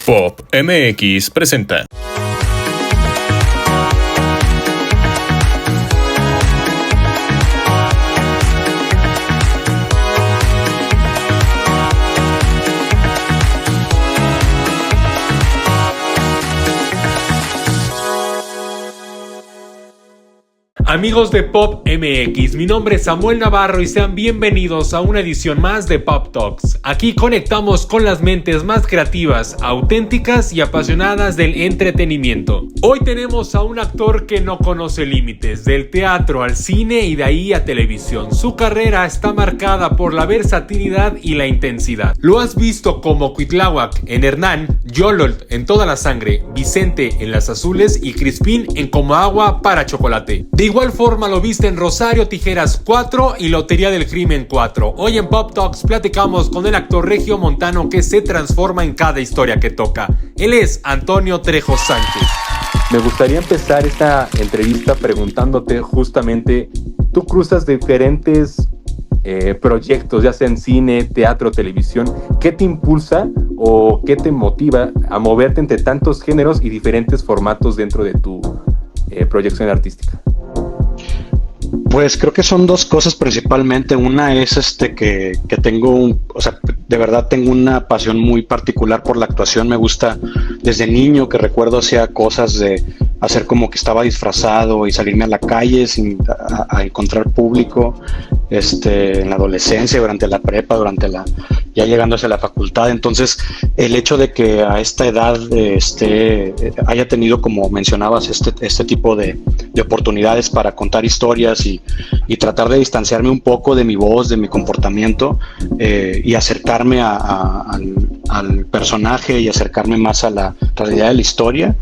Pop MX presenta. Amigos de Pop MX, mi nombre es Samuel Navarro y sean bienvenidos a una edición más de Pop Talks. Aquí conectamos con las mentes más creativas, auténticas y apasionadas del entretenimiento. Hoy tenemos a un actor que no conoce límites, del teatro al cine y de ahí a televisión. Su carrera está marcada por la versatilidad y la intensidad. Lo has visto como Cuitláhuac en Hernán, Yolol en Toda la Sangre, Vicente en Las Azules y Crispín en Como Agua para Chocolate. De igual forma lo viste en Rosario Tijeras 4 y Lotería del Crimen 4. Hoy en Pop Talks platicamos con el actor regiomontano que se transforma en cada historia que toca. Él es Antonio Trejo Sánchez. Me gustaría empezar esta entrevista preguntándote justamente, tú cruzas diferentes proyectos, ya sea en cine, teatro, televisión. ¿Qué te impulsa o qué te motiva a moverte entre tantos géneros y diferentes formatos dentro de tu proyección artística? Pues creo que son dos cosas principalmente. Una es que tengo de verdad tengo una pasión muy particular por la actuación. Me gusta desde niño, que recuerdo hacía cosas de hacer como que estaba disfrazado y salirme a la calle a encontrar público, en la adolescencia, durante la prepa, ya llegando hacia la facultad. Entonces, el hecho de que a esta edad haya tenido, como mencionabas, este tipo de oportunidades para contar historias y tratar de distanciarme un poco de mi voz, de mi comportamiento, y acercarme al personaje y acercarme más a la realidad de la historia,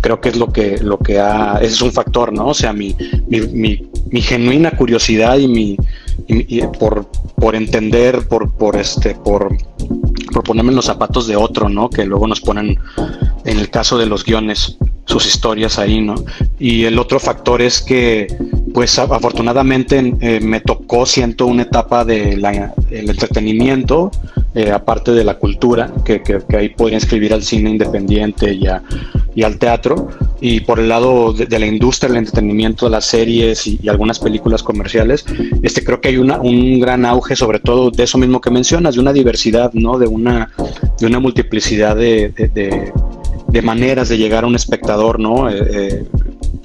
creo que es lo que ese es un factor, ¿no? O sea, mi genuina curiosidad y por entender, por ponerme en los zapatos de otro, ¿no? Que luego nos ponen, en el caso de los guiones, sus historias ahí, ¿no? Y el otro factor es que, pues afortunadamente me tocó, siento, una etapa del entretenimiento, aparte de la cultura, que ahí podría inscribir al cine independiente y al teatro, y por el lado de la industria del entretenimiento, de las series y algunas películas comerciales, creo que hay un gran auge, sobre todo de eso mismo que mencionas, de una diversidad, ¿no? De una multiplicidad de maneras de llegar a un espectador, ¿no?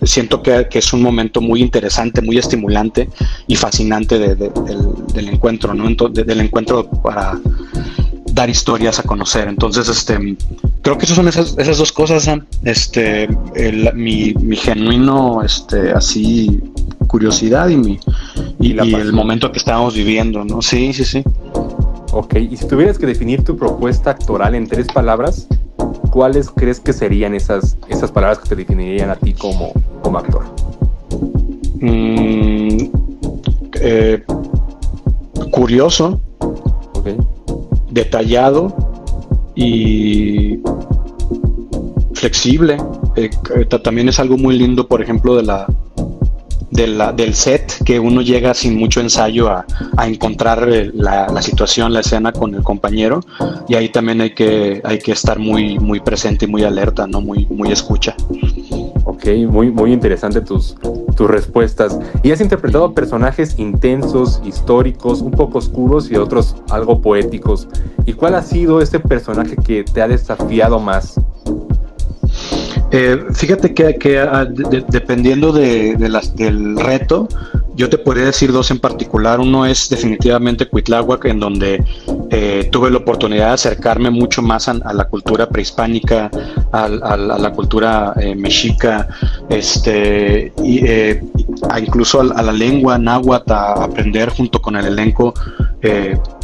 Siento que es un momento muy interesante, muy estimulante y fascinante del encuentro, ¿no? Del encuentro para dar historias a conocer. Entonces, creo que esas son esas dos cosas, Sam. Mi genuino, así, curiosidad y el momento que estábamos viviendo, ¿no? Sí. Ok, y si tuvieras que definir tu propuesta actoral en 3 palabras, ¿cuáles crees que serían esas palabras que te definirían a ti como actor? Curioso, okay. Detallado y flexible. También es algo muy lindo, por ejemplo, del set, que uno llega sin mucho ensayo a encontrar la situación, la escena con el compañero, y ahí también hay que estar muy, muy presente y muy alerta, ¿no? Muy, muy escucha. Ok, muy, muy interesante tus respuestas. Y has interpretado personajes intensos, históricos, un poco oscuros y otros algo poéticos. ¿Y cuál ha sido ese personaje que te ha desafiado más? Fíjate que dependiendo del reto, yo te podría decir 2 en particular. Uno es definitivamente Cuitláhuac, en donde tuve la oportunidad de acercarme mucho más a la cultura prehispánica, a la cultura mexica, incluso a la lengua náhuatl, a aprender junto con el elenco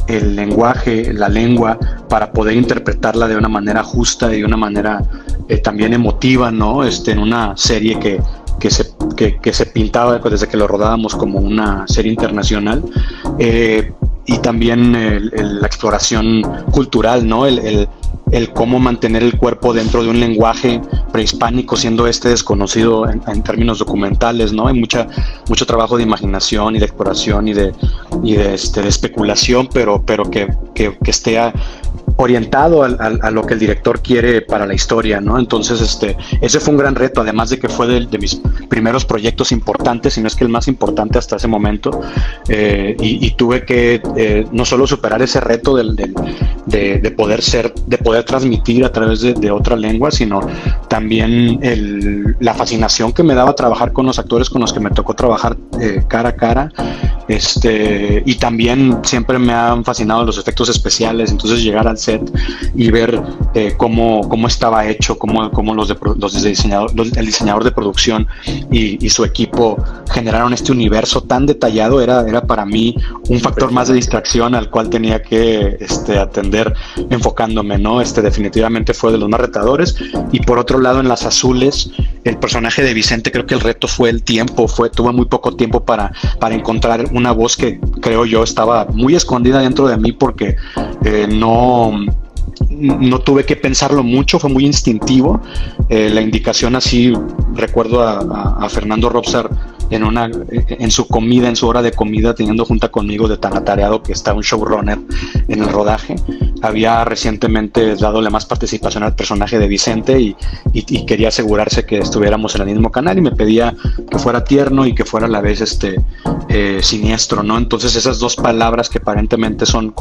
el lenguaje, la lengua, para poder interpretarla de una manera justa y de una manera también emotiva, ¿no? En una serie que se pintaba desde que lo rodábamos como una serie internacional, y también la exploración cultural, ¿no? El cómo mantener el cuerpo dentro de un lenguaje prehispánico, siendo desconocido en términos documentales, ¿no? Hay mucho trabajo de imaginación y de exploración y de especulación, pero que esté orientado a lo que el director quiere para la historia, ¿no? Entonces, ese fue un gran reto, además de que fue de mis primeros proyectos importantes, si no es que el más importante hasta ese momento, y tuve que no solo superar ese reto de poder transmitir a través de otra lengua, sino también la fascinación que me daba trabajar con los actores con los que me tocó trabajar cara a cara, y también siempre me han fascinado los efectos especiales. Entonces llegar al set y ver cómo estaba hecho, cómo el diseñador de producción y su equipo generaron este universo tan detallado era para mí un factor más de distracción al cual tenía que atender enfocándome, ¿no? Definitivamente fue de los más retadores. Y por otro lado, en Las Azules, el personaje de Vicente, creo que el reto fue el tiempo, tuve muy poco tiempo para encontrar una voz que creo yo estaba muy escondida dentro de mí, porque no tuve que pensarlo mucho, fue muy instintivo. La indicación, así recuerdo a Fernando Robsar en su comida, en su hora de comida, teniendo junta conmigo de tan atareado que está un showrunner en el rodaje. Había recientemente dadole más participación al personaje de Vicente y quería asegurarse que estuviéramos en el mismo canal, y me pedía que fuera tierno y que fuera a la vez siniestro, ¿no? Entonces esas dos palabras que aparentemente son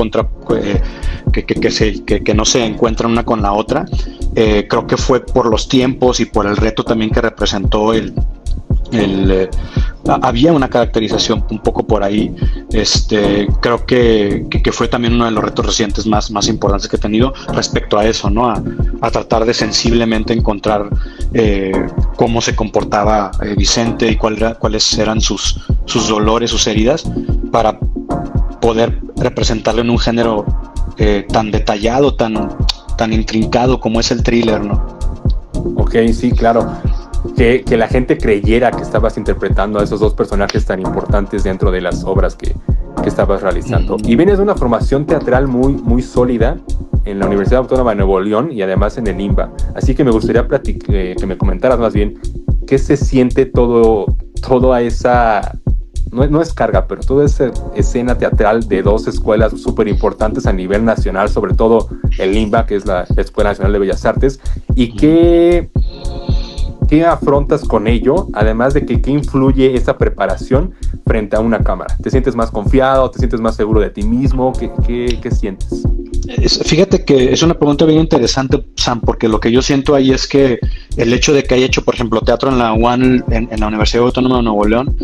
que no se encuentran una con la otra, creo que fue por los tiempos y por el reto también que representó había una caracterización un poco por ahí. Creo que fue también uno de los retos recientes más importantes que he tenido respecto a eso, ¿no? A tratar de sensiblemente encontrar cómo se comportaba Vicente y cuáles eran sus dolores, sus heridas, para poder representarlo en un género tan detallado, tan intrincado como es el thriller, ¿no? Ok, sí, claro. Que la gente creyera que estabas interpretando a esos dos personajes tan importantes dentro de las obras que estabas realizando. Y vienes de una formación teatral muy, muy sólida en la Universidad Autónoma de Nuevo León y además en el IMBA. Así que me gustaría que me comentaras más bien qué se siente toda esa... No es carga, pero toda esa escena teatral de dos escuelas súper importantes a nivel nacional, sobre todo el IMBA, que es la Escuela Nacional de Bellas Artes, y ¿qué afrontas con ello? Además de qué influye esa preparación frente a una cámara. ¿Te sientes más confiado? ¿Te sientes más seguro de ti mismo? ¿Qué sientes? Fíjate que es una pregunta bien interesante, Sam, porque lo que yo siento ahí es que el hecho de que haya hecho, por ejemplo, teatro en la UAN, en la Universidad Autónoma de Nuevo León,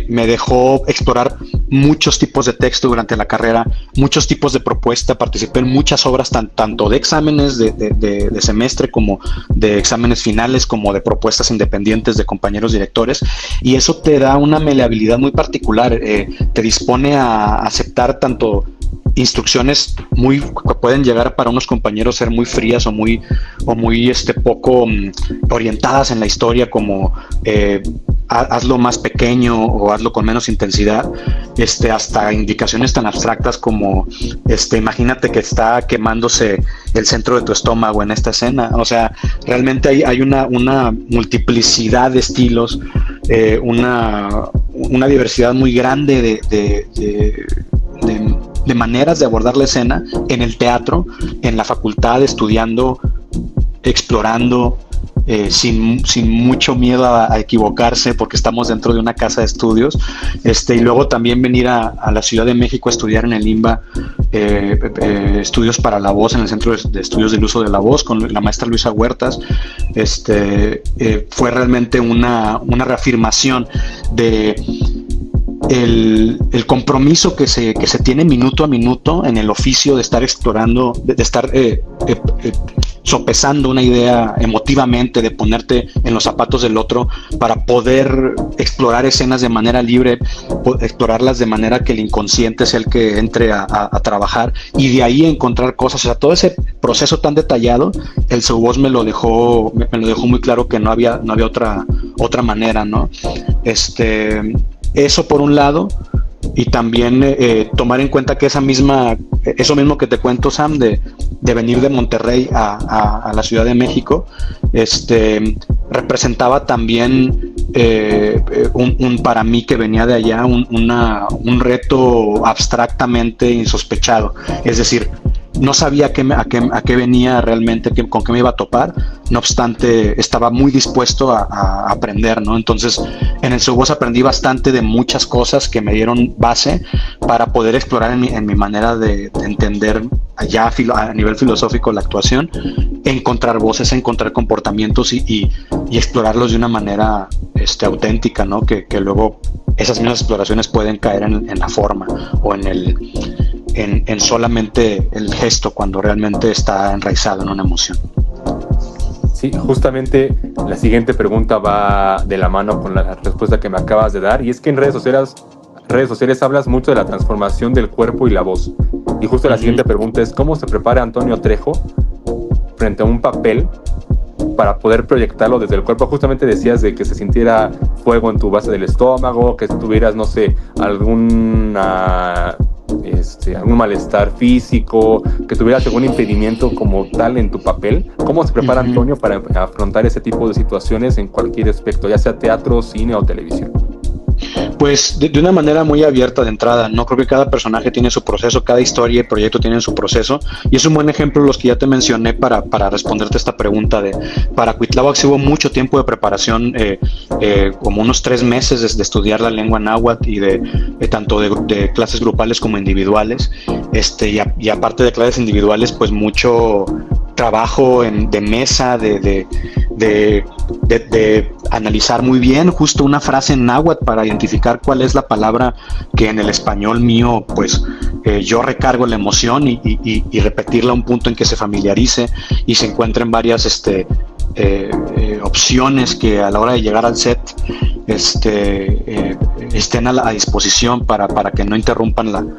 me dejó explorar muchos tipos de texto durante la carrera, muchos tipos de propuesta. Participé en muchas obras, tanto de exámenes de semestre como de exámenes finales, como de propuestas independientes de compañeros directores, y eso te da una maleabilidad muy particular. Te dispone a aceptar tanto instrucciones que pueden llegar para unos compañeros ser muy frías o muy poco orientadas en la historia, como hazlo más pequeño o hazlo con menos intensidad, hasta indicaciones tan abstractas como imagínate que está quemándose el centro de tu estómago en esta escena. O sea, realmente hay una multiplicidad de estilos, una diversidad muy grande de maneras de abordar la escena en el teatro, en la facultad, estudiando, explorando, sin mucho miedo a equivocarse, porque estamos dentro de una casa de estudios, y luego también venir a la Ciudad de México a estudiar en el IMBA, estudios para la voz, en el Centro de Estudios del Uso de la Voz, con la maestra Luisa Huertas. Fue realmente una reafirmación de el compromiso que se tiene minuto a minuto en el oficio de estar explorando, de estar sopesando una idea emotivamente, de ponerte en los zapatos del otro para poder explorar escenas de manera libre, explorarlas de manera que el inconsciente sea el que entre a trabajar, y de ahí encontrar cosas. O sea, todo ese proceso tan detallado, el Seu Voz me lo dejó muy claro, que no había otra manera, ¿no? Eso por un lado, y también tomar en cuenta que eso mismo que te cuento, Sam, de venir de Monterrey a la Ciudad de México, representaba también para mí, que venía de allá, un reto abstractamente insospechado. Es decir, no sabía a qué venía realmente, con qué me iba a topar. No obstante, estaba muy dispuesto a aprender, ¿no? Entonces, en el Subos aprendí bastante de muchas cosas que me dieron base para poder explorar en mi manera de entender ya a nivel filosófico la actuación, encontrar voces, encontrar comportamientos y explorarlos de una manera auténtica, ¿no? Que luego esas mismas exploraciones pueden caer en la forma o en solamente el gesto cuando realmente está enraizado en una emoción. Sí, justamente la siguiente pregunta va de la mano con la respuesta que me acabas de dar, y es que en redes sociales hablas mucho de la transformación del cuerpo y la voz. Y justo la siguiente pregunta es: ¿cómo se prepara Antonio Trejo frente a un papel para poder proyectarlo desde el cuerpo? Justamente decías de que se sintiera fuego en tu base del estómago, que tuvieras, no sé, algún malestar físico, que tuvieras algún impedimento como tal en tu papel. ¿Cómo se prepara Antonio para afrontar ese tipo de situaciones en cualquier aspecto, ya sea teatro, cine o televisión? Pues de una manera muy abierta de entrada, ¿no? Creo que cada personaje tiene su proceso, cada historia y proyecto tienen su proceso, y es un buen ejemplo los que ya te mencioné para responderte esta pregunta. Para Cuitláhuac sí hubo mucho tiempo de preparación, como unos 3 meses de estudiar la lengua náhuatl y tanto de clases grupales como individuales, y aparte de clases individuales, pues mucho trabajo de mesa, de analizar muy bien justo una frase en náhuatl para identificar cuál es la palabra que en el español mío, pues yo recargo la emoción y repetirla a un punto en que se familiarice y se encuentren varias opciones que a la hora de llegar al set estén a disposición para que no interrumpan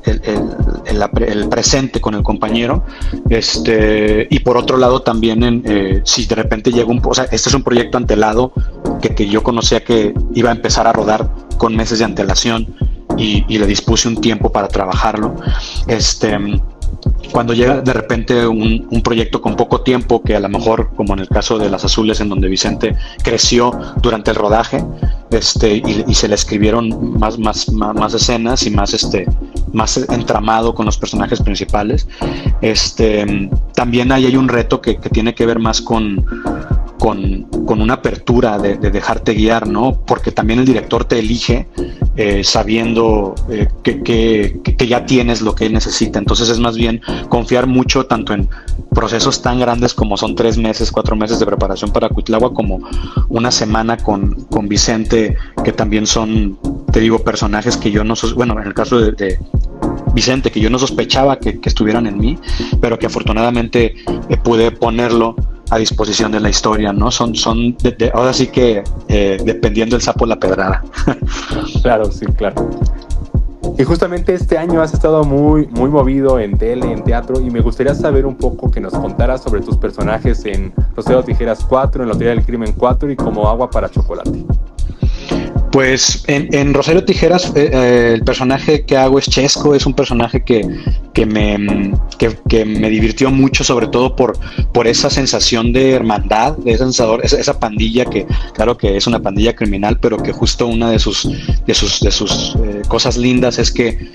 el presente con el compañero, y por otro lado también si de repente llega o sea, este es un proyecto antelado que yo conocía que iba a empezar a rodar con meses de antelación y le dispuse un tiempo para trabajarlo. Cuando llega de repente un proyecto con poco tiempo, que a lo mejor, como en el caso de Las Azules, en donde Vicente creció durante el rodaje, y se le escribieron más escenas y más entramado con los personajes principales, también ahí hay un reto que tiene que ver más con una apertura de dejarte guiar, ¿no? Porque también el director te elige sabiendo que ya tienes lo que él necesita. Entonces es más bien confiar mucho tanto en procesos tan grandes como son 3 meses, 4 meses de preparación para Cuitláhuac, como una semana con Vicente, que también son, te digo, personajes que yo no bueno, en el caso de Vicente, que yo no sospechaba que estuvieran en mí, pero que afortunadamente pude ponerlo a disposición de la historia, ¿no? Son ahora sí que dependiendo del sapo la pedrada. Claro, sí, claro. Y justamente este año has estado muy movido en tele, en teatro, y me gustaría saber un poco, que nos contaras sobre tus personajes en Rosario Tijeras 4, en Lotería del Crimen 4 y Como Agua para Chocolate. Pues en Rosario Tijeras el personaje que hago es Chesco. Es un personaje que me divirtió mucho, sobre todo por esa sensación de hermandad, de esa pandilla que, claro que es una pandilla criminal, pero que justo una de sus cosas lindas es que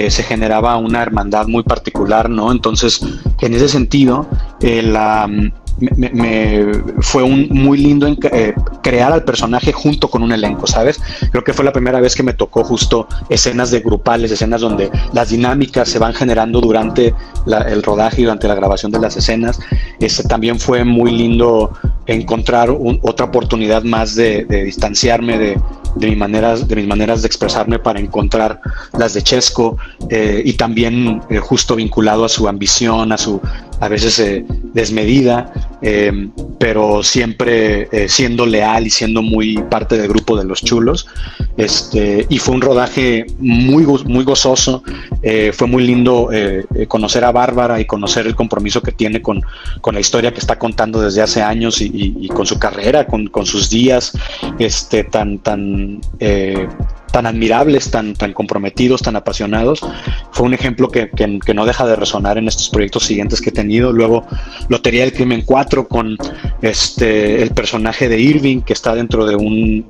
se generaba una hermandad muy particular, ¿no? Entonces, en ese sentido, fue muy lindo crear al personaje junto con un elenco, ¿sabes? Creo que fue la primera vez que me tocó justo escenas de grupales, escenas donde las dinámicas se van generando durante el rodaje y durante la grabación de las escenas. También fue muy lindo encontrar otra oportunidad más de distanciarme de mis maneras de expresarme para encontrar las de Chesco, y también justo vinculado a su ambición, a veces desmedida, pero siempre siendo leal y siendo muy parte del grupo de los chulos. Y fue un rodaje muy gozoso. Fue muy lindo conocer a Bárbara y conocer el compromiso que tiene con la historia que está contando desde hace años y con su carrera, con sus días tan admirables, tan comprometidos, tan apasionados. Fue un ejemplo que no deja de resonar en estos proyectos siguientes que he tenido. Luego Lotería del Crimen 4 con el personaje de Irving, que está dentro de un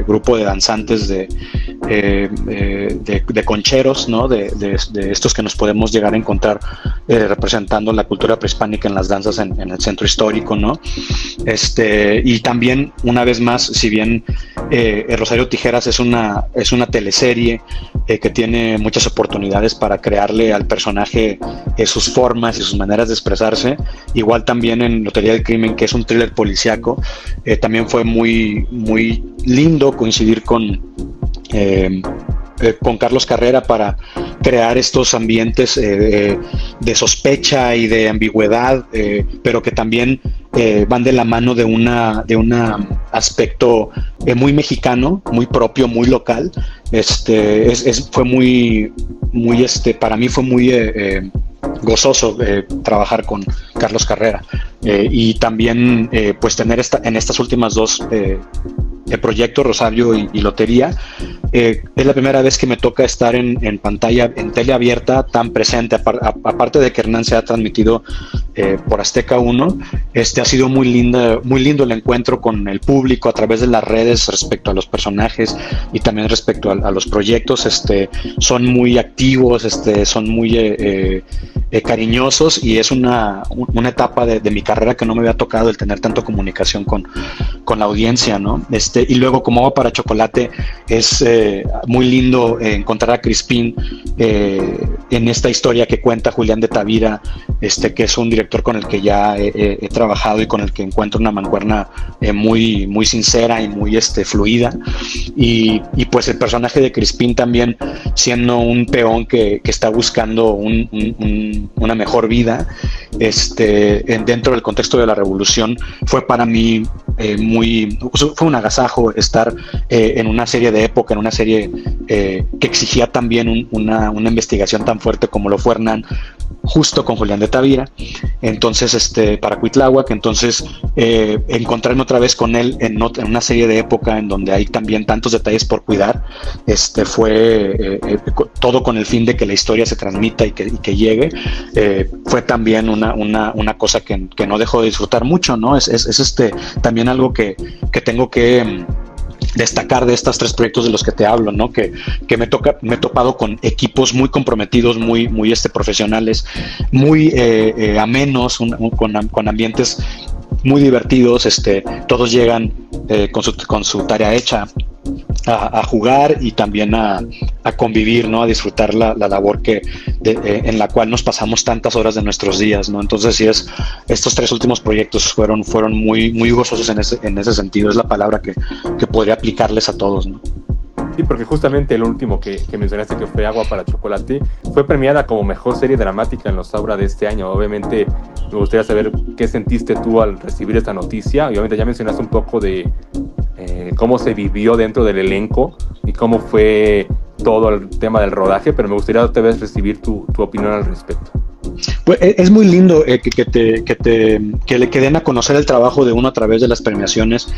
grupo de danzantes de concheros, ¿no? De estos que nos podemos llegar a encontrar representando la cultura prehispánica en las danzas en el centro histórico, ¿no? Y también, una vez más, si bien Rosario Tijeras es una teleserie que tiene muchas oportunidades para crearle al personaje sus formas y sus maneras de expresarse, igual también en Lotería del Crimen, que es un thriller policíaco, también fue muy, muy lindo coincidir con Carlos Carrera para crear estos ambientes de sospecha y de ambigüedad, pero que también van de la mano de un aspecto muy mexicano, muy propio, muy local. Fue muy, muy para mí fue muy gozoso trabajar con Carlos Carrera, y también pues tener en estas últimas dos proyectos, Rosario y Lotería, es la primera vez que me toca estar en pantalla, en tele abierta, tan presente, aparte de que Hernán se ha transmitido por Azteca 1. Ha sido muy lindo el encuentro con el público a través de las redes respecto a los personajes y también respecto a los proyectos. Son muy activos, son muy cariñosos, y es una etapa de mi carrera que no me había tocado el tener tanto comunicación con la audiencia, ¿no? Y luego, como Agua para Chocolate, es muy lindo encontrar a Crispín en esta historia que cuenta Julián de Tavira, que es un director con el que ya he trabajado y con el que encuentro una mancuerna muy, muy sincera y muy fluida, y pues el personaje de Crispín también, siendo un peón que está buscando una mejor vida dentro del contexto de la revolución, fue para mí fue un agasajo estar en una serie de época, en una serie que exigía también una investigación tan fuerte como lo fue Hernán, justo con Julián de Tavira. Entonces, para Cuitláhuac, entonces encontrarme otra vez con él en una serie de época en donde hay también tantos detalles por cuidar, fue todo con el fin de que la historia se transmita y que llegue. Fue también una cosa que no dejo de disfrutar mucho, ¿no? Es también algo que tengo que destacar de estos tres proyectos de los que te hablo, ¿no? Que me he topado con equipos muy comprometidos, muy, muy profesionales, muy amenos, con ambientes muy divertidos. Todos llegan con su tarea hecha a jugar y también a convivir, ¿no? A disfrutar la labor en la cual nos pasamos tantas horas de nuestros días, ¿no? Entonces, sí, estos tres últimos proyectos fueron muy, muy gozosos en ese sentido. Es la palabra que podría aplicarles a todos, ¿no? Sí, porque justamente el último que mencionaste, que fue Agua para Chocolate, fue premiada como mejor serie dramática en los Aura de este año. Obviamente me gustaría saber qué sentiste tú al recibir esta noticia. Y obviamente ya mencionaste un poco de cómo se vivió dentro del elenco y cómo fue todo el tema del rodaje, pero me gustaría otra vez recibir tu opinión al respecto. Pues es muy lindo que le den a conocer el trabajo de uno a través de las premiaciones.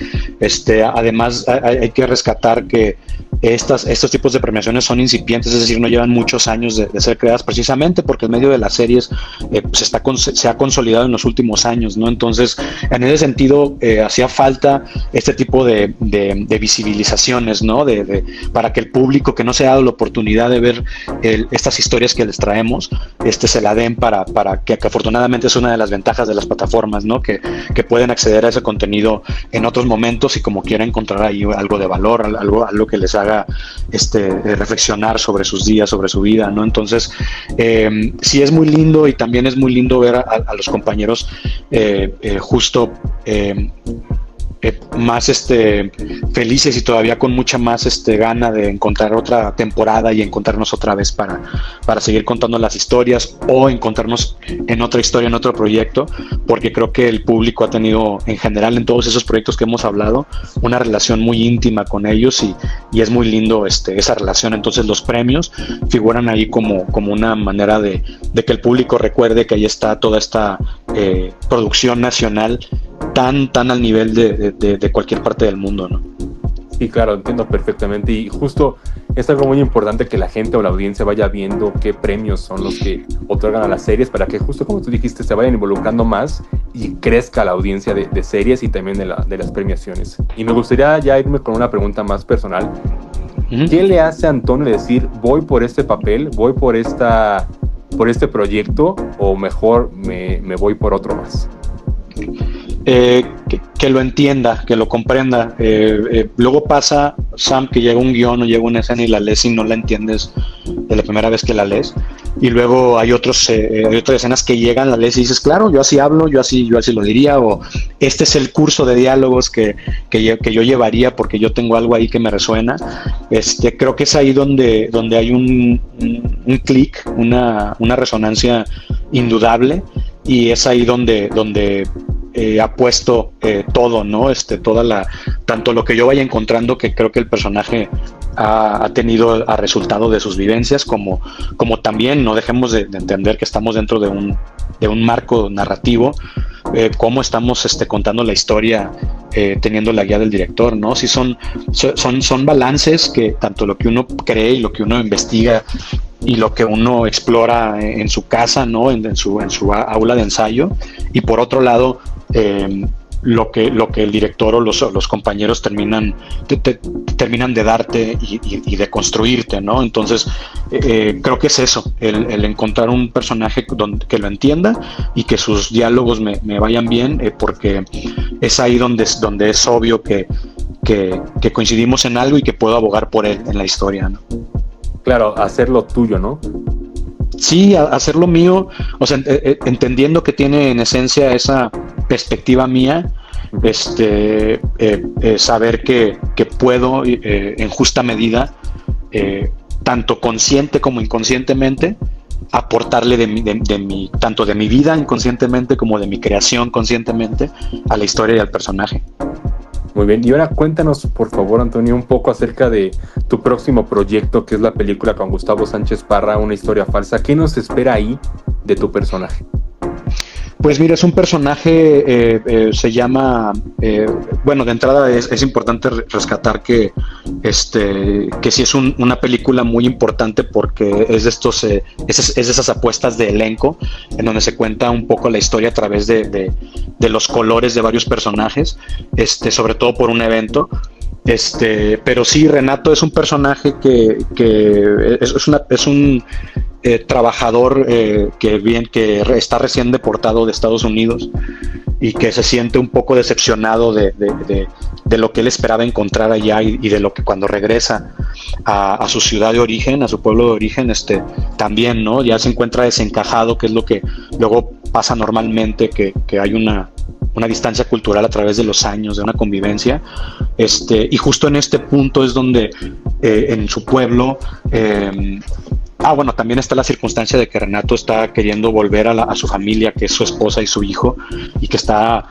Además, hay que rescatar que estos tipos de premiaciones son incipientes, es decir, no llevan muchos años de ser creadas, precisamente porque el medio de las series se ha consolidado en los últimos años, ¿no? Entonces, en ese sentido, hacía falta este tipo de visibilizaciones, ¿no? Para que el público que no se ha dado la oportunidad de ver estas historias que les traemos, se la den para que afortunadamente es una de las ventajas de las plataformas, ¿no? Que pueden acceder a ese contenido en otros momentos y como quiera encontrar ahí algo de valor, algo que les haga reflexionar sobre sus días, sobre su vida, ¿no? Entonces, sí es muy lindo, y también es muy lindo ver a los compañeros justo más felices y todavía con mucha más gana de encontrar otra temporada y encontrarnos otra vez para seguir contando las historias, o encontrarnos en otra historia, en otro proyecto, porque creo que el público ha tenido en general en todos esos proyectos que hemos hablado una relación muy íntima con ellos, y es muy lindo esa relación. Entonces los premios figuran ahí como una manera de que el público recuerde que ahí está toda esta producción nacional tan al nivel de cualquier parte del mundo, ¿no? Sí, claro, entiendo perfectamente, y justo es algo muy importante que la gente o la audiencia vaya viendo qué premios son los que otorgan a las series, para que justo como tú dijiste se vayan involucrando más y crezca la audiencia de series y también de las premiaciones. Y me gustaría ya irme con una pregunta más personal. ¿Qué le hace a Antonio decir, voy por este papel, voy por este proyecto, o mejor me voy por otro más? Que lo entienda, que lo comprenda. Luego pasa, Sam, que llega un guión o llega una escena y la lees y no la entiendes de la primera vez que la lees. Y luego hay otras escenas que llegan, la lees y dices, claro, yo así hablo, yo así lo diría, o este es el curso de diálogos que yo llevaría porque yo tengo algo ahí que me resuena. Creo que es ahí donde hay un clic, una resonancia indudable, y es ahí donde ha puesto todo, ¿no? Tanto lo que yo vaya encontrando, que creo que el personaje ha tenido a resultado de sus vivencias, como también no dejemos de entender que estamos dentro de un marco narrativo, cómo estamos contando la historia, teniendo la guía del director, ¿no? Sí, son balances que tanto lo que uno cree y lo que uno investiga y lo que uno explora en su casa, ¿no? En su aula de ensayo, y por otro lado lo que el director o los compañeros terminan de darte y de construirte, ¿no? Entonces creo que es eso, el encontrar un personaje que lo entienda y que sus diálogos me vayan bien, porque es ahí donde es obvio que coincidimos en algo y que puedo abogar por él en la historia, ¿no? Claro, hacerlo tuyo, ¿no? Sí, hacerlo mío, o sea, entendiendo que tiene en esencia esa perspectiva mía, saber que puedo en justa medida, tanto consciente como inconscientemente, aportarle tanto de mi vida inconscientemente como de mi creación conscientemente a la historia y al personaje. Muy bien, y ahora cuéntanos, por favor, Antonio, un poco acerca de tu próximo proyecto, que es la película con Gustavo Sánchez Parra, Una historia falsa. ¿Qué nos espera ahí de tu personaje? Pues mira, es un personaje, se llama, bueno, de entrada es importante rescatar que sí es una película muy importante, porque es de esas apuestas de elenco en donde se cuenta un poco la historia a través de los colores de varios personajes, sobre todo por un evento. Pero sí, Renato es un personaje que es un trabajador que está recién deportado de Estados Unidos y que se siente un poco decepcionado de lo que él esperaba encontrar allá, y de lo que cuando regresa a su ciudad de origen, a su pueblo de origen, también, ¿no? Ya se encuentra desencajado, que es lo que luego pasa normalmente, que hay una distancia cultural a través de los años, de una convivencia, y justo en este punto es donde en su pueblo, bueno, también está la circunstancia de que Renato está queriendo volver a su familia, que es su esposa y su hijo, y que está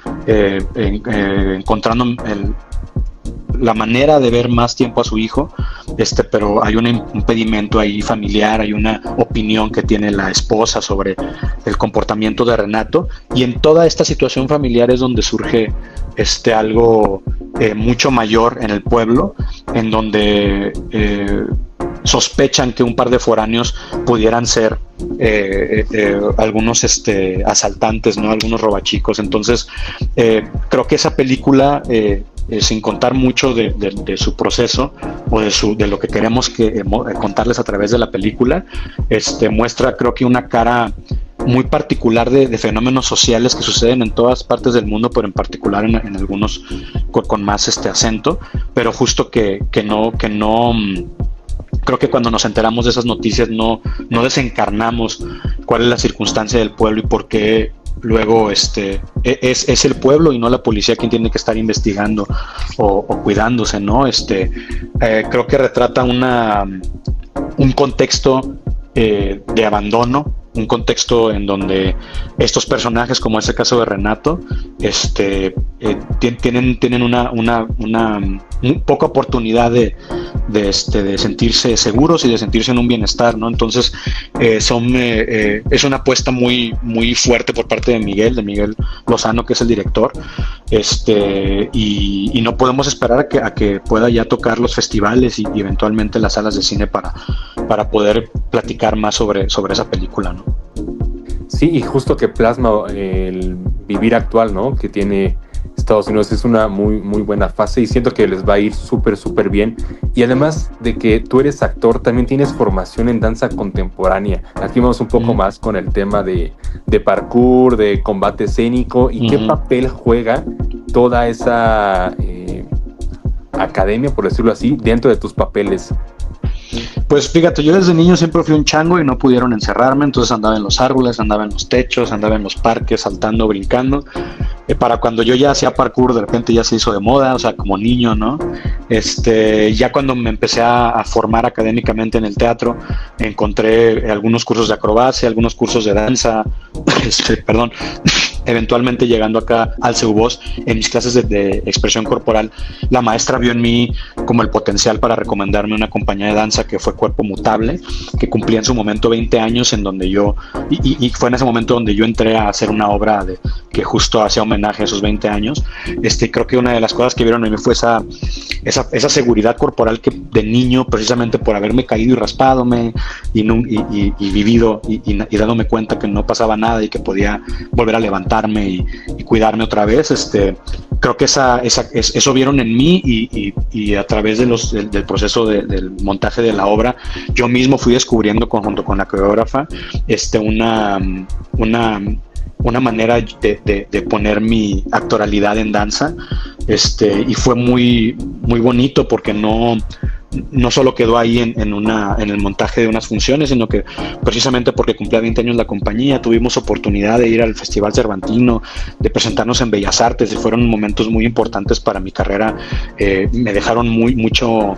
encontrando la manera de ver más tiempo a su hijo, pero hay un impedimento ahí familiar, hay una opinión que tiene la esposa sobre el comportamiento de Renato, y en toda esta situación familiar es donde surge algo mucho mayor en el pueblo, en donde sospechan que un par de foráneos pudieran ser algunos asaltantes, ¿no? Algunos robachicos. Entonces creo que esa película, sin contar mucho de su proceso o de lo que queremos contarles a través de la película, muestra, creo que, una cara muy particular de fenómenos sociales que suceden en todas partes del mundo, pero en particular en algunos con más acento, pero justo que no creo que cuando nos enteramos de esas noticias no desencarnamos cuál es la circunstancia del pueblo y por qué luego es el pueblo y no la policía quien tiene que estar investigando o cuidándose, ¿no? Creo que retrata un contexto de abandono, un contexto en donde estos personajes, como es el caso de Renato, tienen una poca oportunidad de sentirse seguros y de sentirse en un bienestar, ¿no? Entonces es una apuesta muy, muy fuerte por parte de Miguel Lozano, que es el director, y no podemos esperar a que pueda ya tocar los festivales y eventualmente las salas de cine para poder platicar más sobre esa película, ¿no? Sí, y justo que plasma el vivir actual, ¿no? Que tiene Estados Unidos. Es una muy, muy buena fase y siento que les va a ir súper, súper bien. Y además de que tú eres actor, también tienes formación en danza contemporánea. Aquí vamos un poco más con el tema de parkour, de combate escénico y qué papel juega toda esa academia, por decirlo así, dentro de tus papeles. Pues fíjate, yo desde niño siempre fui un chango y no pudieron encerrarme, entonces andaba en los árboles, andaba en los techos, andaba en los parques, saltando, brincando. Para cuando yo ya hacía parkour, de repente ya se hizo de moda, o sea, como niño, ¿no? Ya cuando me empecé a formar académicamente en el teatro, encontré algunos cursos de acrobacia, algunos cursos de danza, perdón, eventualmente llegando acá al CEUBOS, en mis clases de expresión corporal, la maestra vio en mí como el potencial para recomendarme una compañía de danza que fue Cuerpo Mutable, que cumplía en su momento 20 años, en donde y fue en ese momento donde yo entré a hacer una obra que justo hacía homenaje a esos 20 años. Creo que una de las cosas que vieron en mí fue esa seguridad corporal que de niño, precisamente por haberme caído y raspádome y vivido y dándome cuenta que no pasaba nada y que podía volver a levantarme y cuidarme otra vez. Creo que eso vieron en mí y a través del proceso del montaje de la obra, yo mismo fui descubriendo junto con la coreógrafa una manera de poner mi actoralidad en danza, y fue muy, muy bonito porque no solo quedó ahí en el montaje de unas funciones, sino que precisamente porque cumplía 20 años la compañía, tuvimos oportunidad de ir al Festival Cervantino, de presentarnos en Bellas Artes, y fueron momentos muy importantes para mi carrera. Me dejaron mucho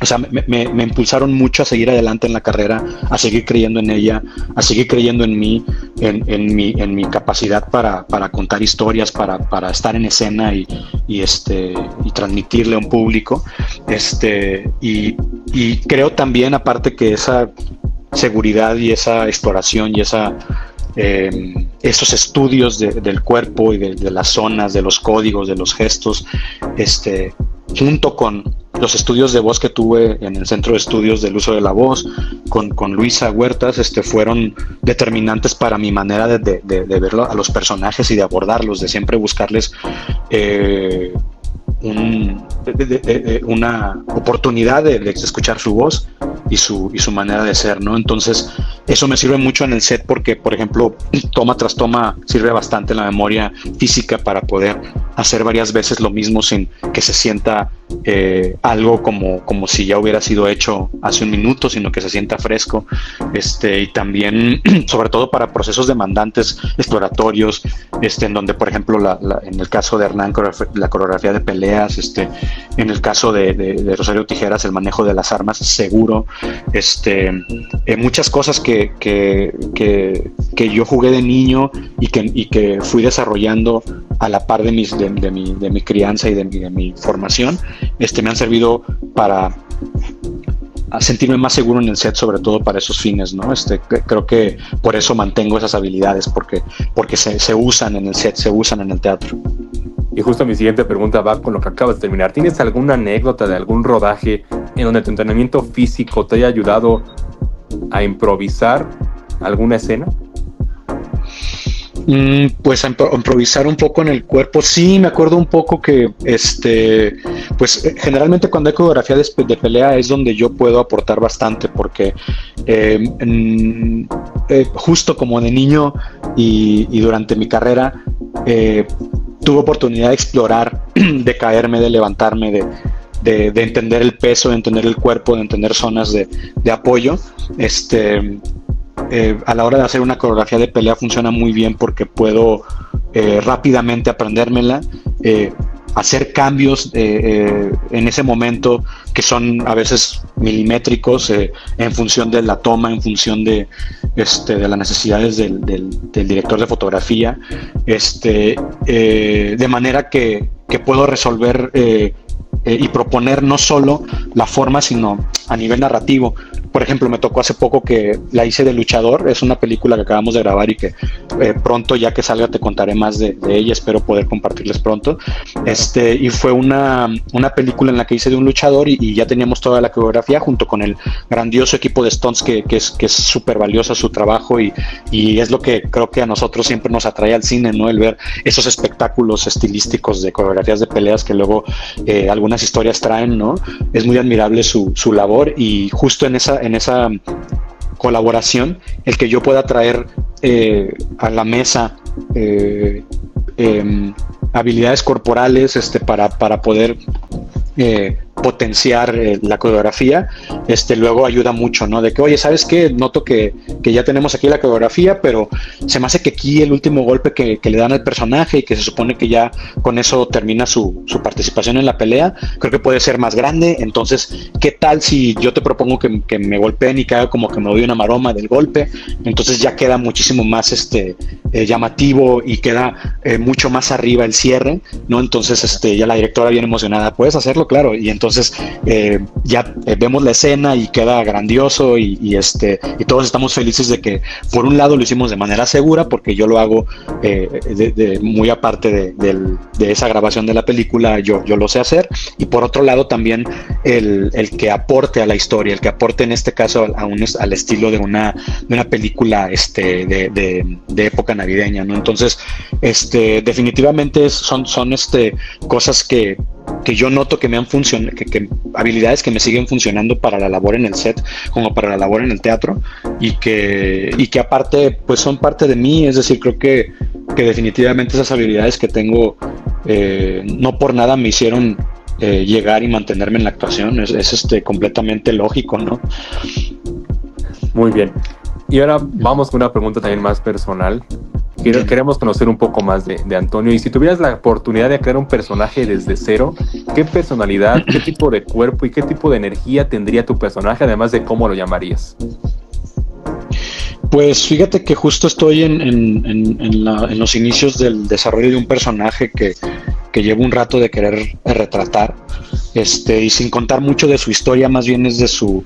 o sea, me impulsaron mucho a seguir adelante en la carrera, a seguir creyendo en ella, a seguir creyendo en mí, en mi capacidad para contar historias, para estar en escena y transmitirle a un público. Y creo también, aparte, que esa seguridad y esa exploración y esos estudios del cuerpo y de las zonas, de los códigos, de los gestos, junto con los estudios de voz que tuve en el Centro de Estudios del Uso de la Voz, con Luisa Huertas, fueron determinantes para mi manera de verlo a los personajes y de abordarlos, de siempre buscarles una oportunidad de escuchar su voz y su manera de ser, ¿no? Entonces, eso me sirve mucho en el set porque, por ejemplo, toma tras toma sirve bastante la memoria física para poder hacer varias veces lo mismo sin que se sienta algo como si ya hubiera sido hecho hace un minuto, sino que se sienta fresco. Y también, sobre todo para procesos demandantes, exploratorios, en donde, por ejemplo, en el caso de Hernán, la coreografía de peleas, en el caso de Rosario Tijeras, el manejo de las armas seguro, muchas cosas que yo jugué de niño y que fui desarrollando a la par de mi crianza y de mi formación, me han servido para sentirme más seguro en el set, sobre todo para esos fines, ¿no? Creo que por eso mantengo esas habilidades, porque se usan en el set, se usan en el teatro. Y justo mi siguiente pregunta va con lo que acabas de terminar. ¿Tienes alguna anécdota de algún rodaje en donde tu entrenamiento físico te haya ayudado a improvisar alguna escena? Pues a improvisar un poco en el cuerpo. Sí, me acuerdo un poco que pues generalmente cuando hay coreografía de pelea es donde yo puedo aportar bastante, porque justo como de niño y durante mi carrera tuve oportunidad de explorar, de caerme, de levantarme, de entender el peso, de entender el cuerpo, de entender zonas de apoyo. A la hora de hacer una coreografía de pelea funciona muy bien porque puedo rápidamente aprendérmela, hacer cambios en ese momento que son a veces milimétricos, en función de la toma, en función de las necesidades del director de fotografía, de manera que puedo resolver y proponer no solo la forma, sino a nivel narrativo por ejemplo, me tocó hace poco que la hice de Luchador, es una película que acabamos de grabar y que pronto, ya que salga, te contaré más de ella, espero poder compartirles pronto. Y fue una película en la que hice de un luchador y ya teníamos toda la coreografía junto con el grandioso equipo de stunts que es súper valioso su trabajo y es lo que creo que a nosotros siempre nos atrae al cine, ¿no? El ver esos espectáculos estilísticos de coreografías de peleas que luego algunas historias traen, ¿no? Es muy admirable su labor y justo en esa colaboración, el que yo pueda traer a la mesa habilidades corporales para poder potenciar la coreografía, luego ayuda mucho, ¿no? De que, oye, ¿sabes qué? Noto que ya tenemos aquí la coreografía, pero se me hace que aquí el último golpe que le dan al personaje y que se supone que ya con eso termina su participación en la pelea, creo que puede ser más grande. Entonces, ¿qué tal si yo te propongo que me golpeen y que haga como que me doy una maroma del golpe? Entonces ya queda muchísimo más llamativo y queda mucho más arriba el cierre, ¿no? Entonces ya la directora bien emocionada, ¿puedes hacerlo? Claro. Y entonces ya vemos la escena y queda grandioso y todos estamos felices de que por un lado lo hicimos de manera segura, porque yo lo hago muy aparte de esa grabación de la película, yo lo sé hacer, y por otro lado también el que aporte a la historia, el que aporte en este caso al estilo de una película de época navideña, ¿no? Entonces definitivamente son cosas que yo noto que me han funcionado, que habilidades que me siguen funcionando para la labor en el set como para la labor en el teatro y que aparte pues son parte de mí. Es decir, creo que definitivamente esas habilidades que tengo no por nada me hicieron llegar y mantenerme en la actuación. Es completamente lógico, ¿no? Muy bien. Y ahora vamos con una pregunta también más personal. Queremos conocer un poco más de Antonio. Y si tuvieras la oportunidad de crear un personaje desde cero, ¿qué personalidad, qué tipo de cuerpo y qué tipo de energía tendría tu personaje, además de cómo lo llamarías? Pues fíjate que justo estoy en los inicios del desarrollo de un personaje que llevo un rato de querer retratar, y sin contar mucho de su historia, más bien es de su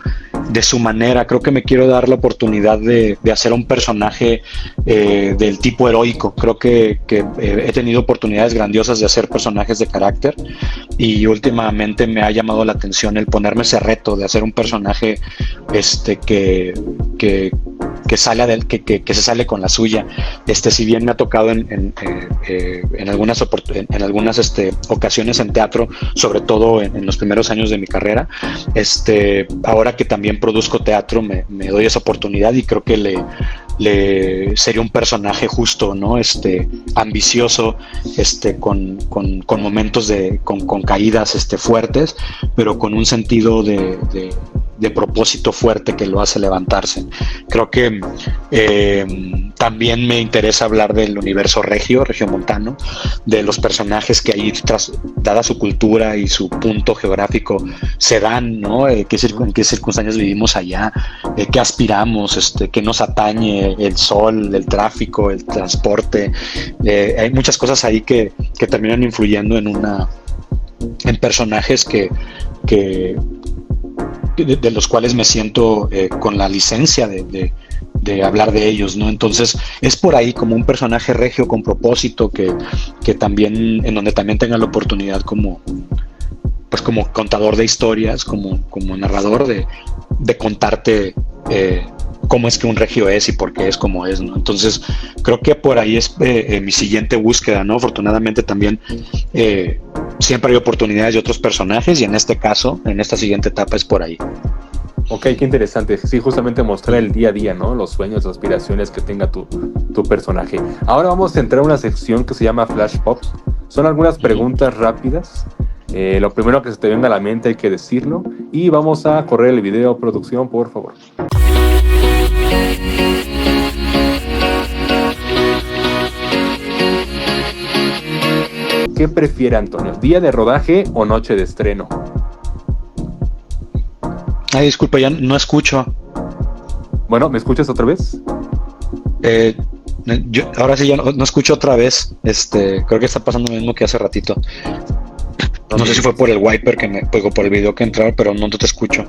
manera. Creo que me quiero dar la oportunidad de hacer un personaje del tipo heroico. Creo que he tenido oportunidades grandiosas de hacer personajes de carácter y últimamente me ha llamado la atención el ponerme ese reto de hacer un personaje que se sale con la suya. Si bien me ha tocado en algunas ocasiones en teatro, sobre todo en los primeros años de mi carrera, ahora que también produzco teatro me doy esa oportunidad y creo que le sería un personaje justo, ¿no? Ambicioso, con momentos con caídas fuertes, pero con un sentido de propósito fuerte que lo hace levantarse. Creo que también me interesa hablar del universo regiomontano, de los personajes que ahí, dada su cultura y su punto geográfico, se dan, ¿no? En qué circunstancias vivimos allá, qué aspiramos, qué nos atañe, el sol, el tráfico, el transporte. Hay muchas cosas ahí que terminan influyendo en personajes de los cuales me siento con la licencia de hablar de ellos, ¿no? Entonces es por ahí, como un personaje regio con propósito que también, en donde también tenga la oportunidad como contador de historias, como narrador de contarte cómo es que un regio es y por qué es como es, ¿no? Entonces creo que por ahí es mi siguiente búsqueda, ¿no? Afortunadamente también siempre hay oportunidades de otros personajes y en este caso, en esta siguiente etapa es por ahí. Ok, qué interesante. Sí, justamente mostrar el día a día, ¿no? Los sueños, las aspiraciones que tenga tu personaje. Ahora vamos a entrar a una sección que se llama Flash Pops. Son algunas preguntas rápidas. Lo primero que se te venga a la mente hay que decirlo. Y vamos a correr el video, producción, por favor. ¿Qué prefiere Antonio? ¿Día de rodaje o noche de estreno? Ay, disculpa, ya no escucho. Bueno, ¿me escuchas otra vez? Ahora sí ya no escucho otra vez. Creo que está pasando lo mismo que hace ratito. No sé si fue por el wiper o por el video que entraba, pero no te escucho.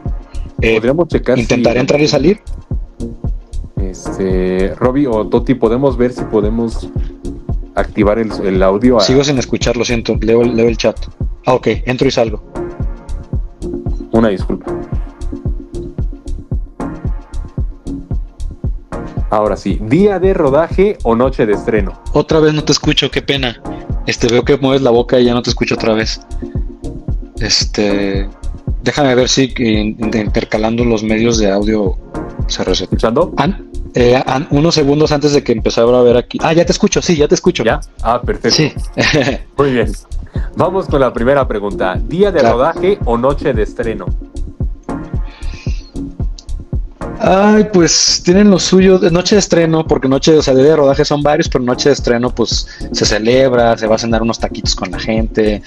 Podríamos checar intentaré si, entrar y salir. Robbie o Toti, podemos ver si podemos activar el audio. Sigo sin escuchar, lo siento, leo el chat. Ok, entro y salgo. Una disculpa. Ahora sí, ¿día de rodaje o noche de estreno? Otra vez no te escucho, qué pena. Veo que mueves la boca y ya no te escucho otra vez. Déjame ver si intercalando los medios de audio se reseta. ¿Escuchando? Unos segundos antes de que empezara a ver aquí. Ya te escucho, sí, ya te escucho. ¿Ya? Perfecto. Sí. Muy bien. Vamos con la primera pregunta. ¿Día de rodaje o noche de estreno? Ay, pues tienen lo suyo. De noche de estreno, porque día de rodaje son varios, pero noche de estreno, pues se celebra, se va a cenar unos taquitos con la gente.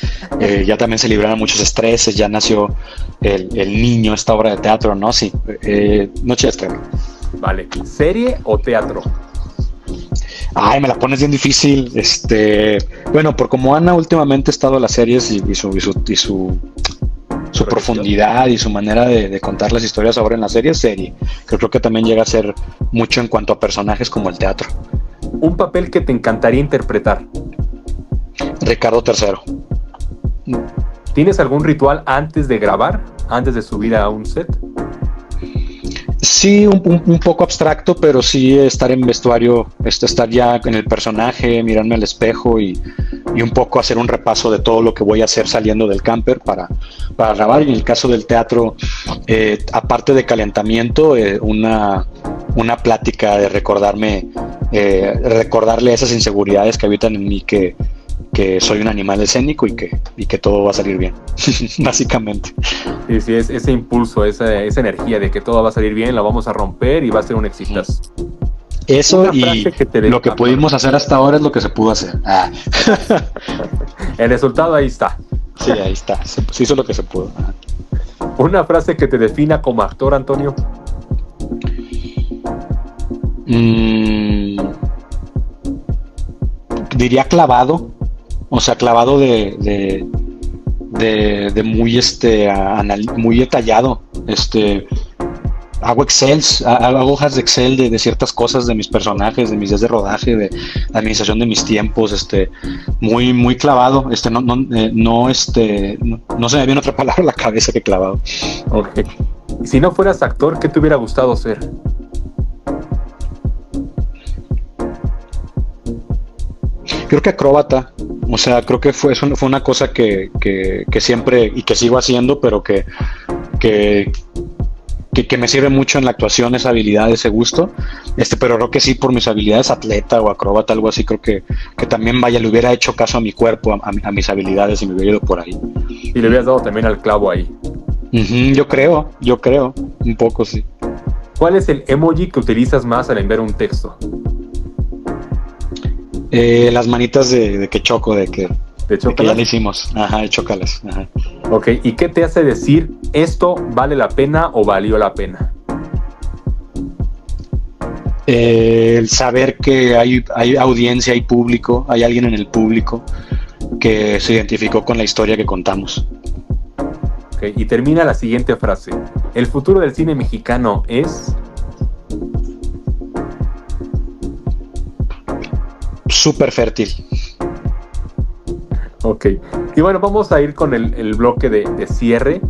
Ya también se libraron muchos estreses, ya nació el niño, esta obra de teatro, ¿no? Sí, noche de estreno. Vale. ¿Serie o teatro? Ay, me la pones bien difícil. Bueno, por como Ana últimamente ha estado en las series y su profundidad y su manera de contar las historias ahora en la serie, creo que también llega a ser mucho en cuanto a personajes como el teatro. ¿Un papel que te encantaría interpretar? Ricardo III. ¿Tienes algún ritual antes de grabar? ¿Antes de subir a un set? Sí, un poco abstracto, pero sí estar en vestuario, estar ya en el personaje, mirarme al espejo y un poco hacer un repaso de todo lo que voy a hacer saliendo del camper para grabar. Y en el caso del teatro, aparte de calentamiento, una plática de recordarle esas inseguridades que habitan en mí, que soy un animal escénico y que todo va a salir bien, básicamente. Sí, es ese impulso, esa energía de que todo va a salir bien, la vamos a romper y va a ser un exitazo. Eso y lo que pudimos hacer hasta ahora es lo que se pudo hacer. El resultado ahí está. Sí, ahí está. Se hizo lo que se pudo. Una frase que te defina como actor, Antonio. Diría clavado. O sea, clavado de muy muy detallado. Hago hojas de Excel de ciertas cosas de mis personajes, de mis días de rodaje, de la administración de mis tiempos, muy muy clavado. No se me viene otra palabra a la cabeza que clavado. Okay. Si no fueras actor, ¿qué te hubiera gustado ser? Creo que acróbata. O sea, creo que fue una cosa que siempre y que sigo haciendo, pero que me sirve mucho en la actuación, esa habilidad, ese gusto. Pero creo que sí, por mis habilidades atleta o acróbata, algo así, creo que también le hubiera hecho caso a mi cuerpo, a mis habilidades y me hubiera ido por ahí. Y le hubieras dado también al clavo ahí. Yo creo, un poco sí. ¿Cuál es el emoji que utilizas más al enviar un texto? Las manitas de que choco, de que ya le hicimos. Chócalas. Ajá. Ok, ¿y qué te hace decir esto vale la pena o valió la pena? El saber que hay audiencia, hay público, hay alguien en el público que se identificó con la historia que contamos. Ok, y termina la siguiente frase. ¿El futuro del cine mexicano es...? Súper fértil. Ok, y bueno, vamos a ir con el bloque de cierre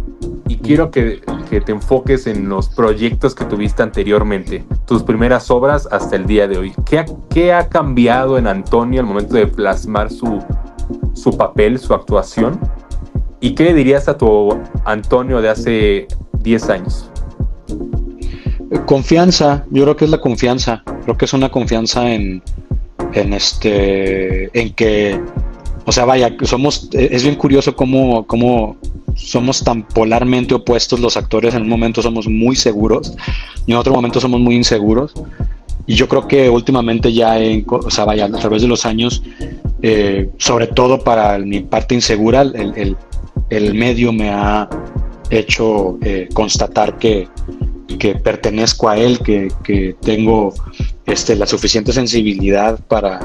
y quiero que te enfoques en los proyectos que tuviste anteriormente, tus primeras obras hasta el día de hoy. ¿Qué ha cambiado en Antonio al momento de plasmar su papel, su actuación? ¿Y qué le dirías a tu Antonio de hace 10 años? Confianza, yo creo que es la confianza. Creo que es una confianza en que, o sea, vaya, es bien curioso cómo somos tan polarmente opuestos los actores. En un momento somos muy seguros y en otro momento somos muy inseguros. Y yo creo que últimamente a través de los años, sobre todo para mi parte insegura, el medio me ha hecho constatar que pertenezco a él, que tengo la suficiente sensibilidad para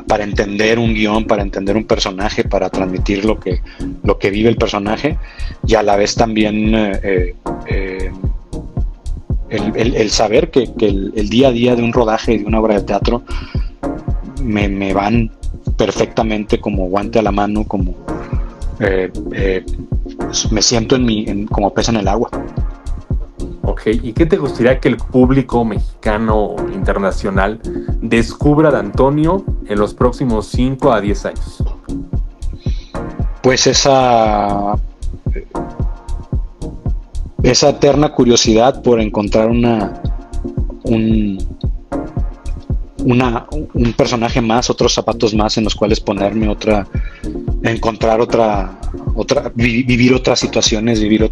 para entender un guión, para entender un personaje, para transmitir lo que vive el personaje, y a la vez también el saber que el día a día de un rodaje y de una obra de teatro me van perfectamente como guante a la mano, como me siento como pez en el agua. Ok, ¿y qué te gustaría que el público mexicano o internacional descubra de Antonio en los próximos 5 a 10 años? Pues esa eterna curiosidad por encontrar un personaje más, otros zapatos más en los cuales ponerme, encontrar vivir otras situaciones, vivir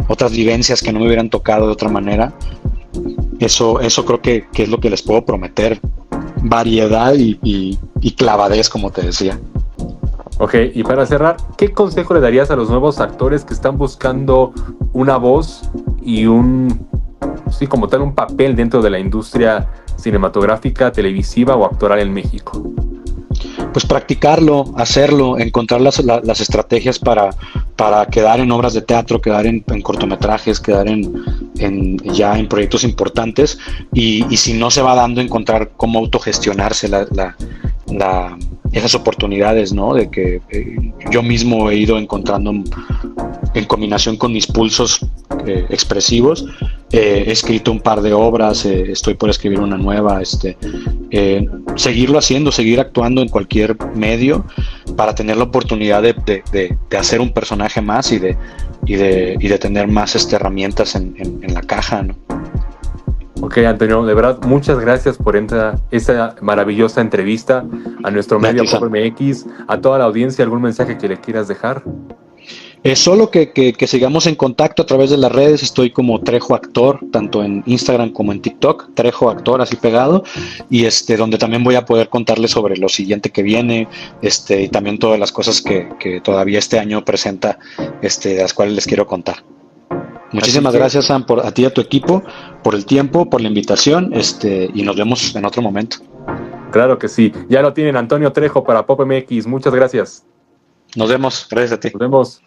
otras vivencias que no me hubieran tocado de otra manera. Eso creo que es lo que les puedo prometer: variedad y clavadez, como te decía. Ok, y para cerrar, ¿qué consejo le darías a los nuevos actores que están buscando una voz y como tal, un papel dentro de la industria cinematográfica, televisiva o actoral en México? Pues practicarlo, hacerlo, encontrar las estrategias para quedar en obras de teatro, quedar en cortometrajes, quedar ya en proyectos importantes, y si no se va dando, encontrar cómo autogestionarse esas oportunidades, ¿no? De que yo mismo he ido encontrando en combinación con mis pulsos expresivos. He escrito un par de obras, estoy por escribir una nueva, seguirlo haciendo, seguir actuando en cualquier medio para tener la oportunidad de hacer un personaje más y de tener más herramientas en la caja, ¿no? Ok, Antonio, de verdad, muchas gracias por esta maravillosa entrevista a nuestro medio Pop MX, a toda la audiencia. ¿Algún mensaje que le quieras dejar? Solo que sigamos en contacto a través de las redes. Estoy como Trejo Actor, tanto en Instagram como en TikTok, Trejo Actor, así pegado, y donde también voy a poder contarles sobre lo siguiente que viene, y también todas las cosas que todavía este año presenta, de las cuales les quiero contar. Muchísimas gracias, Sam, a ti y a tu equipo, por el tiempo, por la invitación, y nos vemos en otro momento. Claro que sí. Ya lo tienen, Antonio Trejo para Pop MX. Muchas gracias. Nos vemos. Gracias a ti. Nos vemos.